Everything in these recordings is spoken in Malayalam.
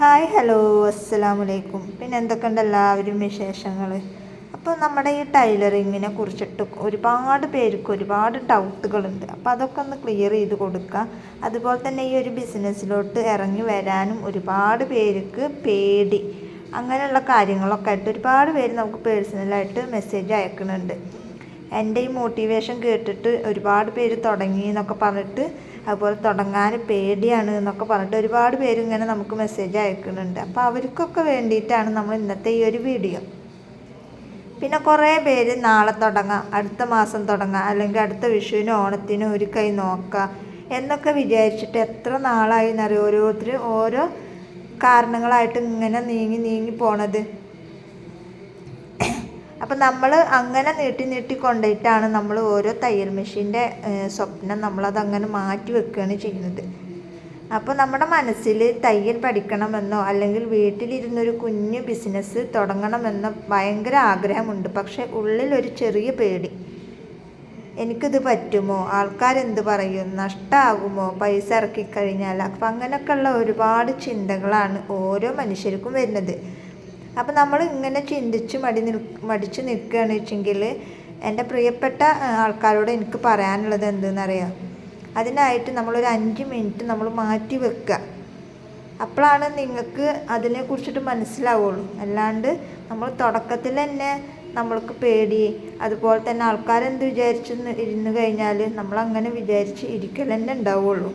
ഹായ് ഹലോ അസ്സലാമലൈക്കും. പിന്നെ എന്തൊക്കെയുണ്ട് എല്ലാവരും വിശേഷങ്ങൾ? അപ്പോൾ നമ്മുടെ ഈ ടൈലറിങ്ങിനെ കുറിച്ചിട്ട് ഒരുപാട് പേർക്ക് ഒരുപാട് ഡൗട്ടുകളുണ്ട്. അപ്പോൾ അതൊക്കെ ഒന്ന് ക്ലിയർ ചെയ്ത് കൊടുക്കുക. അതുപോലെ തന്നെ ഈ ഒരു ബിസിനസ്സിലോട്ട് ഇറങ്ങി വരാനും ഒരുപാട് പേർക്ക് പേടി, അങ്ങനെയുള്ള കാര്യങ്ങളൊക്കെ ആയിട്ട് ഒരുപാട് പേര് നമുക്ക് പേഴ്സണലായിട്ട് മെസ്സേജ് അയക്കുന്നുണ്ട്. എൻ്റെ ഈ മോട്ടിവേഷൻ കേട്ടിട്ട് ഒരുപാട് പേര് തുടങ്ങി എന്നൊക്കെ പറഞ്ഞിട്ട്, അതുപോലെ തുടങ്ങാൻ പേടിയാണ് എന്നൊക്കെ പറഞ്ഞിട്ട് ഒരുപാട് പേര് ഇങ്ങനെ നമുക്ക് മെസ്സേജ് അയക്കുന്നുണ്ട്. അപ്പോൾ അവർക്കൊക്കെ വേണ്ടിയിട്ടാണ് നമ്മൾ ഇന്നത്തെ ഈ ഒരു വീഡിയോ. പിന്നെ കുറേ പേര് നാളെ തുടങ്ങാം, അടുത്ത മാസം തുടങ്ങാം, അല്ലെങ്കിൽ അടുത്ത വിഷുവിനും ഓണത്തിനും ഒരു കൈ നോക്കാം എന്നൊക്കെ വിചാരിച്ചിട്ട് എത്ര നാളായി എന്നറിയാം ഓരോരുത്തർ ഓരോ കാരണങ്ങളായിട്ട് ഇങ്ങനെ നീങ്ങി പോണത്. അപ്പം നമ്മൾ അങ്ങനെ നീട്ടി കൊണ്ടുപോയിട്ടാണ് നമ്മൾ ഓരോ തയ്യൽ മെഷീൻ്റെ സ്വപ്നം നമ്മളതങ്ങനെ മാറ്റി വെക്കുകയാണ് ചെയ്യുന്നത്. അപ്പോൾ നമ്മുടെ മനസ്സിൽ തയ്യൽ പഠിക്കണമെന്നോ അല്ലെങ്കിൽ വീട്ടിലിരുന്നൊരു കുഞ്ഞു ബിസിനസ് തുടങ്ങണമെന്നോ ഭയങ്കര ആഗ്രഹമുണ്ട്. പക്ഷേ ഉള്ളിലൊരു ചെറിയ പേടി, എനിക്കിത് പറ്റുമോ, ആൾക്കാരെന്ത് പറയും, നഷ്ടമാകുമോ, പൈസ ഇറക്കിക്കഴിഞ്ഞാൽ. അപ്പം അങ്ങനെയൊക്കെയുള്ള ഒരുപാട് ചിന്തകളാണ് ഓരോ മനുഷ്യർക്കും വരുന്നത്. അപ്പം നമ്മൾ ഇങ്ങനെ ചിന്തിച്ച് മടിച്ച് നിൽക്കുകയാണെന്ന് വെച്ചെങ്കിൽ എൻ്റെ പ്രിയപ്പെട്ട ആൾക്കാരോട് എനിക്ക് പറയാനുള്ളത് എന്തെന്നറിയാം, അതിനായിട്ട് നമ്മളൊരു 5 മിനിറ്റ് നമ്മൾ മാറ്റി വെക്കുക. അപ്പോഴാണ് നിങ്ങൾക്ക് അതിനെക്കുറിച്ചിട്ട് മനസ്സിലാവുള്ളൂ. അല്ലാണ്ട് നമ്മൾ തുടക്കത്തിൽ തന്നെ നമ്മൾക്ക് പേടി, അതുപോലെ തന്നെ ആൾക്കാരെന്ത് വിചാരിച്ച് ഇരുന്ന് കഴിഞ്ഞാൽ നമ്മളങ്ങനെ വിചാരിച്ച് ഇരിക്കൽ തന്നെ ഉണ്ടാവുള്ളൂ.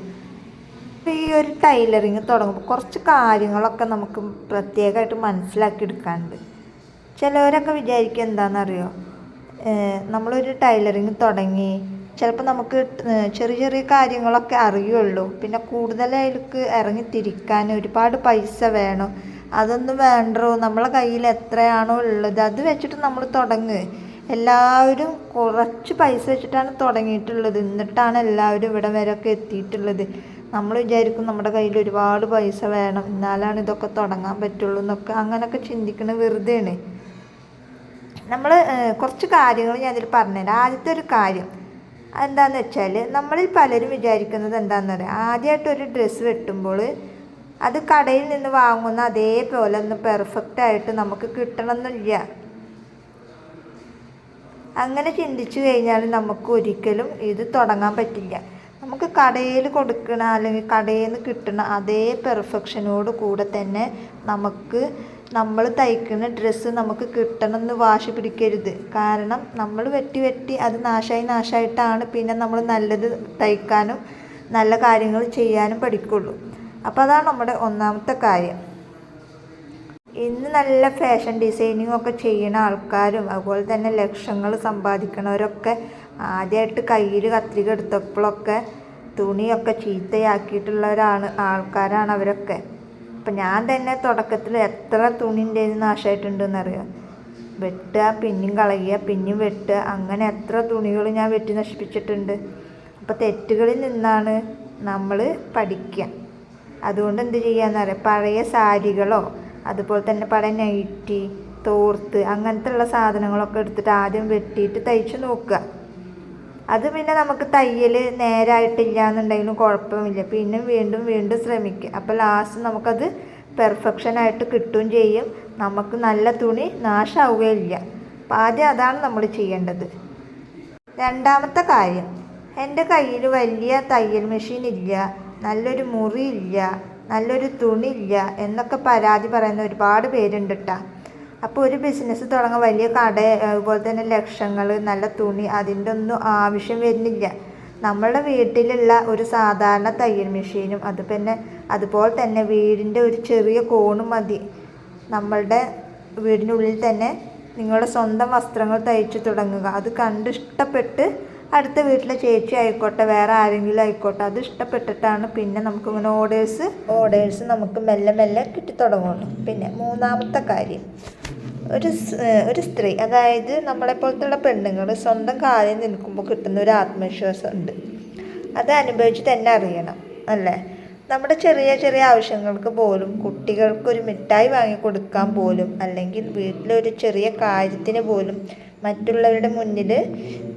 ഈ ഒരു ടൈലറിങ് തുടങ്ങുമ്പോൾ കുറച്ച് കാര്യങ്ങളൊക്കെ നമുക്ക് പ്രത്യേകമായിട്ട് മനസ്സിലാക്കി എടുക്കാനുണ്ട്. ചിലവരൊക്കെ വിചാരിക്കുക എന്താണെന്നറിയോ, നമ്മളൊരു ടൈലറിങ് തുടങ്ങി ചിലപ്പോൾ നമുക്ക് ചെറിയ കാര്യങ്ങളൊക്കെ അറിയുള്ളൂ, പിന്നെ കൂടുതലായിട്ട് ഇറങ്ങി തിരിക്കാൻ ഒരുപാട് പൈസ വേണം. അതൊന്നും വേണ്ടോ, നമ്മളെ കയ്യിൽ എത്രയാണോ ഉള്ളത് അത് വെച്ചിട്ട് നമ്മൾ തുടങ്ങുക. എല്ലാവരും കുറച്ച് പൈസ വെച്ചിട്ടാണ് തുടങ്ങിയിട്ടുള്ളത്, എന്നിട്ടാണ് എല്ലാവരും ഇവിടെ വരെയൊക്കെ എത്തിയിട്ടുള്ളത്. നമ്മൾ വിചാരിക്കും നമ്മുടെ കയ്യിൽ ഒരുപാട് പൈസ വേണം എന്നാലാണ് ഇതൊക്കെ തുടങ്ങാൻ പറ്റുള്ളൂ എന്നൊക്കെ, അങ്ങനെയൊക്കെ ചിന്തിക്കുന്നത് വെറുതെയാണ്. നമ്മൾ കുറച്ച് കാര്യങ്ങൾ ഞാൻ ഇതിൽ പറഞ്ഞുതരാം. ആദ്യത്തെ ഒരു കാര്യം എന്താണെന്ന് വെച്ചാൽ, നമ്മളിൽ പലരും വിചാരിക്കുന്നത് എന്താണെന്ന് പറയാം, ആദ്യമായിട്ടൊരു ഡ്രസ്സ് വെട്ടുമ്പോൾ അത് കടയിൽ നിന്ന് വാങ്ങുന്ന അതേപോലെ ഒന്ന് പെർഫെക്റ്റായിട്ട് നമുക്ക് കിട്ടണമെന്നില്ല. അങ്ങനെ ചിന്തിച്ചു കഴിഞ്ഞാൽ നമുക്ക് ഒരിക്കലും ഇത് തുടങ്ങാൻ പറ്റില്ല. നമുക്ക് കടയിൽ കൊടുക്കണ അല്ലെങ്കിൽ കടയിൽ നിന്ന് കിട്ടുന്ന അതേ പെർഫെക്ഷനോട് കൂടെ തന്നെ നമ്മൾ തയ്ക്കുന്ന ഡ്രസ്സ് നമുക്ക് കിട്ടണമെന്ന് വാശി പിടിക്കരുത്. കാരണം നമ്മൾ വെട്ടി അത് നാശമായിട്ടാണ് പിന്നെ നമ്മൾ നല്ലത് തയ്ക്കാനും നല്ല കാര്യങ്ങൾ ചെയ്യാനും പഠിക്കുള്ളൂ. അപ്പോൾ അതാണ് നമ്മുടെ ഒന്നാമത്തെ കാര്യം. ഇന്ന് നല്ല ഫാഷൻ ഡിസൈനിങ് ഒക്കെ ചെയ്യുന്ന ആൾക്കാരും അതുപോലെ തന്നെ ലക്ഷങ്ങൾ സമ്പാദിക്കുന്നവരൊക്കെ ആദ്യമായിട്ട് കയ്യിൽ കത്രിക എടുത്തപ്പോഴൊക്കെ തുണിയൊക്കെ ചീത്തയാക്കിയിട്ടുള്ളവരാണ് ആൾക്കാരാണ് അവരൊക്കെ. അപ്പം ഞാൻ തന്നെ തുടക്കത്തിൽ എത്ര തുണിൻ്റെ നാശമായിട്ടുണ്ടെന്നറിയാം. വെട്ടുക, പിന്നെയും കളയുക, പിന്നെയും വെട്ടുക, അങ്ങനെ എത്ര തുണികൾ ഞാൻ വെട്ടി നശിപ്പിച്ചിട്ടുണ്ട്. അപ്പോൾ തെറ്റുകളിൽ നിന്നാണ് നമ്മൾ പഠിക്കുക. അതുകൊണ്ട് എന്ത് ചെയ്യാന്നറിയാം, പഴയ സാരികളോ അതുപോലെ തന്നെ പഴയ നൈറ്റി, തോർത്ത്, അങ്ങനത്തെ ഉള്ള സാധനങ്ങളൊക്കെ എടുത്തിട്ട് ആദ്യം വെട്ടിയിട്ട് തയ്ച്ച് നോക്കുക. അത് പിന്നെ നമുക്ക് തയ്യൽ നേരായിട്ടില്ല എന്നുണ്ടെങ്കിലും കുഴപ്പമില്ല, പിന്നെ വീണ്ടും ശ്രമിക്കുക. അപ്പോൾ ലാസ്റ്റ് നമുക്കത് പെർഫെക്ഷനായിട്ട് കിട്ടുകയും ചെയ്യും, നമുക്ക് നല്ല തുണി നാശമാവുകയില്ല. അപ്പം ആദ്യം അതാണ് നമ്മൾ ചെയ്യേണ്ടത്. രണ്ടാമത്തെ കാര്യം, എൻ്റെ കയ്യിൽ വലിയ തയ്യൽ മെഷീൻ ഇല്ല, നല്ലൊരു മുറിയില്ല, നല്ലൊരു തുണിയില്ല എന്നൊക്കെ പരാതി പറയുന്ന ഒരുപാട് പേരുണ്ട് കേട്ടോ. അപ്പോൾ ഒരു ബിസിനസ് തുടങ്ങാൻ വലിയ കട അതുപോലെ തന്നെ ലക്ഷങ്ങൾ, നല്ല തുണി, അതിൻ്റെ ഒന്നും ആവശ്യം വരുന്നില്ല. നമ്മളുടെ വീട്ടിലുള്ള ഒരു സാധാരണ തയ്യൽ മെഷീനും അതുപോലെ തന്നെ വീടിൻ്റെ ഒരു ചെറിയ കോണും മതി. നമ്മളുടെ വീടിനുള്ളിൽ തന്നെ നിങ്ങളുടെ സ്വന്തം വസ്ത്രങ്ങൾ തയ്ച്ച് തുടങ്ങുക. അത് കണ്ട് ഇഷ്ടപ്പെട്ട് അടുത്ത വീട്ടിലെ ചേച്ചി ആയിക്കോട്ടെ വേറെ ആരെങ്കിലും ആയിക്കോട്ടെ, അത് ഇഷ്ടപ്പെട്ടിട്ടാണ് പിന്നെ നമുക്കിങ്ങനെ ഓർഡേഴ്സ് നമുക്ക് മെല്ലെ കിട്ടി തുടങ്ങുള്ളൂ. പിന്നെ മൂന്നാമത്തെ കാര്യം, ഒരു സ്ത്രീ, അതായത് നമ്മളെപ്പോലത്തുള്ള പെണ്ണുങ്ങൾ സ്വന്തം കാലിൽ നിൽക്കുമ്പോൾ കിട്ടുന്ന ഒരു ആത്മവിശ്വാസം ഉണ്ട്. അത് അനുഭവിച്ച് തന്നെ അറിയണം അല്ലേ. നമ്മുടെ ചെറിയ ആവശ്യങ്ങൾക്ക് പോലും, കുട്ടികൾക്കൊരു മിഠായി വാങ്ങിക്കൊടുക്കാൻ പോലും, അല്ലെങ്കിൽ വീട്ടിലൊരു ചെറിയ കാര്യത്തിന് പോലും മറ്റുള്ളവരുടെ മുന്നിൽ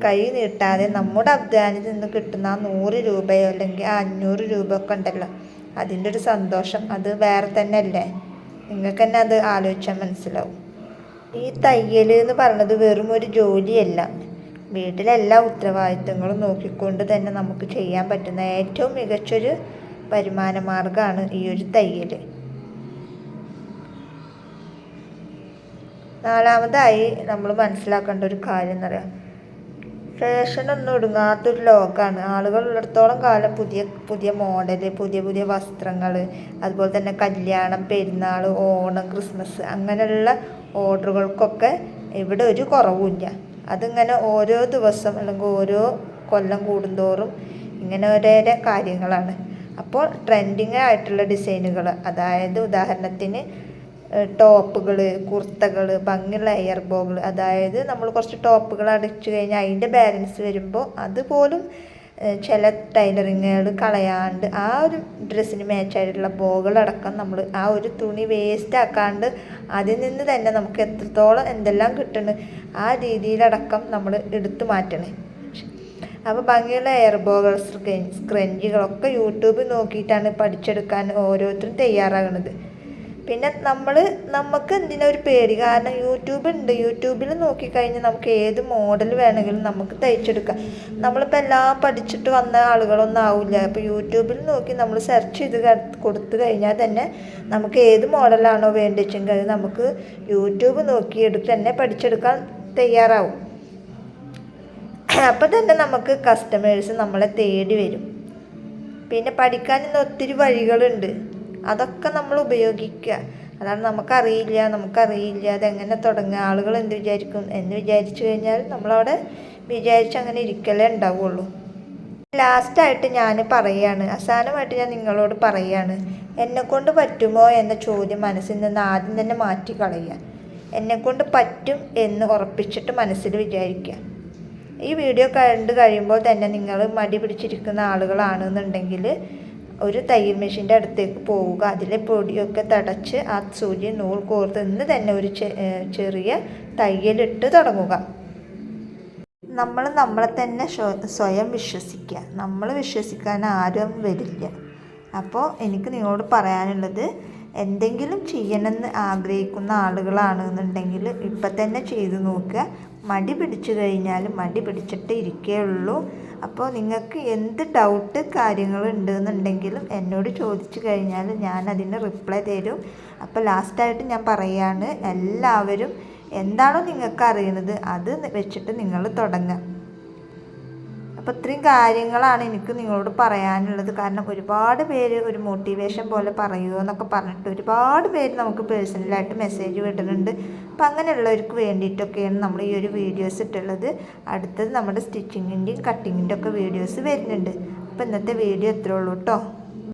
കൈ നീട്ടാതെ നമ്മുടെ അധ്വാനത്തിൽ നിന്ന് കിട്ടുന്ന ആ 100 രൂപയോ അല്ലെങ്കിൽ ആ 500 രൂപ ഒക്കെ ഉണ്ടല്ലോ, അതിൻ്റെ ഒരു സന്തോഷം അത് വേറെ തന്നെ അല്ലേ. നിങ്ങൾക്ക് തന്നെ അത് ആലോചിച്ചാൽ മനസ്സിലാവും. ഈ തയ്യൽ എന്ന് പറയുന്നത് വെറും ഒരു ജോലിയല്ല. വീട്ടിലെല്ലാ ഉത്തരവാദിത്തങ്ങളും നോക്കിക്കൊണ്ട് തന്നെ നമുക്ക് ചെയ്യാൻ പറ്റുന്ന ഏറ്റവും മികച്ചൊരു വരുമാന മാർഗ്ഗമാണ് ഈ ഒരു തയ്യൽ. നാലാമതായി നമ്മൾ മനസ്സിലാക്കേണ്ട ഒരു കാര്യം എന്ന് പറയാം, ഫാഷനൊന്നും ഒടുങ്ങാത്തൊരു ലോകമാണ്. ആളുകൾ ഉള്ളിടത്തോളം കാലം പുതിയ പുതിയ മോഡൽ, പുതിയ പുതിയ വസ്ത്രങ്ങൾ, അതുപോലെ തന്നെ കല്യാണം, പെരുന്നാൾ, ഓണം, ക്രിസ്മസ് അങ്ങനെയുള്ള ഓർഡറുകൾക്കൊക്കെ ഇവിടെ ഒരു കുറവുമില്ല. അതിങ്ങനെ ഓരോ ദിവസം അല്ലെങ്കിൽ ഓരോ കൊല്ലം കൂടുന്തോറും ഇങ്ങനെ ഓരോരോ കാര്യങ്ങളാണ്. അപ്പോൾ ട്രെൻഡിങ് ആയിട്ടുള്ള ഡിസൈനുകൾ, അതായത് ഉദാഹരണത്തിന് ടോപ്പുകൾ, കുർത്തകൾ, ഭംഗിയുള്ള എയർ ബോകൾ, അതായത് നമ്മൾ കുറച്ച് ടോപ്പുകൾ അടിച്ചു കഴിഞ്ഞാൽ അതിൻ്റെ ബാലൻസ് വരുമ്പോൾ അതുപോലും ചില ടൈലറിങ്ങുകൾ കളയാണ്ട് ആ ഒരു ഡ്രസ്സിന് മാച്ചായിട്ടുള്ള ബോകളടക്കം നമ്മൾ ആ ഒരു തുണി വേസ്റ്റ് ആക്കാണ്ട് അതിൽ നിന്ന് തന്നെ നമുക്ക് എത്രത്തോളം എന്തെല്ലാം കിട്ടുന്നു ആ രീതിയിലടക്കം നമ്മൾ എടുത്തു മാറ്റണേ. അപ്പോൾ ഭംഗിയുള്ള എയർ ബോകൾ, സ്ക്രഞ്ചികളൊക്കെ യൂട്യൂബ് നോക്കിയിട്ടാണ് പഠിച്ചെടുക്കാൻ ഓരോരുത്തരും തയ്യാറാകുന്നത്. പിന്നെ നമുക്ക് എന്തിനൊരു പേടി, കാരണം യൂട്യൂബിൽ നോക്കിക്കഴിഞ്ഞാൽ നമുക്ക് ഏത് മോഡൽ വേണമെങ്കിലും നമുക്ക് തയ്ച്ചെടുക്കാം. നമ്മളിപ്പോൾ എല്ലാം പഠിച്ചിട്ട് വന്ന ആളുകളൊന്നും ആവില്ല. അപ്പോൾ യൂട്യൂബിൽ നോക്കി നമ്മൾ സെർച്ച് ചെയ്ത് കൊടുത്തു കഴിഞ്ഞാൽ തന്നെ നമുക്ക് ഏത് മോഡലാണോ വേണ്ടിച്ചെങ്കിൽ അത് നമുക്ക് യൂട്യൂബ് നോക്കിയെടുത്ത് തന്നെ പഠിച്ചെടുക്കാൻ തയ്യാറാവും. അപ്പോൾ തന്നെ നമുക്ക് കസ്റ്റമേഴ്സ് നമ്മളെ തേടി വരും. പിന്നെ പഠിക്കാൻ ഇന്ന് ഒത്തിരി വഴികളുണ്ട്, അതൊക്കെ നമ്മൾ ഉപയോഗിക്കുക. അതാണ് നമുക്കറിയില്ല അതെങ്ങനെ തുടങ്ങുക, ആളുകൾ എന്ത് വിചാരിക്കും എന്ന് വിചാരിച്ചു കഴിഞ്ഞാൽ നമ്മളവിടെ അങ്ങനെ ഇരിക്കലേ ഉണ്ടാവുള്ളൂ. ലാസ്റ്റായിട്ട് ഞാൻ പറയുകയാണ്, അവസാനമായിട്ട് ഞാൻ നിങ്ങളോട് പറയുകയാണ്, എന്നെക്കൊണ്ട് പറ്റുമോ എന്ന ചോദ്യം മനസ്സിൽ നിന്ന് ആദ്യം തന്നെ മാറ്റി കളയുക. എന്നെക്കൊണ്ട് പറ്റും എന്ന് ഉറപ്പിച്ചിട്ട് മനസ്സിൽ വിചാരിക്കുക. ഈ വീഡിയോ കണ്ടു കഴിയുമ്പോൾ തന്നെ നിങ്ങൾ മടി പിടിച്ചിരിക്കുന്ന ആളുകളാണെന്നുണ്ടെങ്കിൽ ഒരു തയ്യൽ മെഷീൻ്റെ അടുത്തേക്ക് പോവുക. അതിലെ പൊടിയൊക്കെ തടച്ച് ആ സൂചി നൂൽ കോർത്ത് ഇന്ന് തന്നെ ഒരു ചെറിയ തയ്യലിട്ട് തുടങ്ങുക. നമ്മളെ തന്നെ സ്വയം വിശ്വസിക്കുക. നമ്മൾ വിശ്വസിക്കാൻ ആരും വരില്ല. അപ്പോൾ എനിക്ക് നിങ്ങളോട് പറയാനുള്ളത്, എന്തെങ്കിലും ചെയ്യണമെന്ന് ആഗ്രഹിക്കുന്ന ആളുകളാണെന്നുണ്ടെങ്കിൽ ഇപ്പം തന്നെ ചെയ്തു നോക്കുക. മടി പിടിച്ചു കഴിഞ്ഞാൽ മടി പിടിച്ചിട്ടേ ഇരിക്കുകയുള്ളൂ. അപ്പോൾ നിങ്ങൾക്ക് എന്ത് ഡൗട്ട് കാര്യങ്ങളുണ്ടെന്നുണ്ടെങ്കിലും എന്നോട് ചോദിച്ചു കഴിഞ്ഞാൽ ഞാൻ അതിന് റിപ്ലൈ തരും. അപ്പോൾ ലാസ്റ്റായിട്ട് ഞാൻ പറയുകയാണ്, എല്ലാവരും എന്താണോ നിങ്ങൾക്ക് അറിയുന്നത് അത് വെച്ചിട്ട് നിങ്ങൾ തുടങ്ങുക. അപ്പോൾ ഇത്രയും കാര്യങ്ങളാണ് എനിക്ക് നിങ്ങളോട് പറയാനുള്ളത്. കാരണം ഒരുപാട് പേര് ഒരു മോട്ടിവേഷൻ പോലെ പറയുമോ എന്നൊക്കെ പറഞ്ഞിട്ട് ഒരുപാട് പേര് നമുക്ക് പേഴ്സണലായിട്ട് മെസ്സേജ് വിടുന്നുണ്ട്. അപ്പോൾ അങ്ങനെയുള്ളവർക്ക് വേണ്ടിയിട്ടൊക്കെയാണ് നമ്മൾ ഈ ഒരു വീഡിയോസ് ഇട്ടുള്ളത്. അടുത്തത് നമ്മുടെ സ്റ്റിച്ചിങ്ങിൻ്റെയും കട്ടിങ്ങിൻ്റെ ഒക്കെ വീഡിയോസ് വരുന്നുണ്ട്. അപ്പോൾ ഇന്നത്തെ വീഡിയോ ഇത്രേ ഉള്ളൂ കേട്ടോ.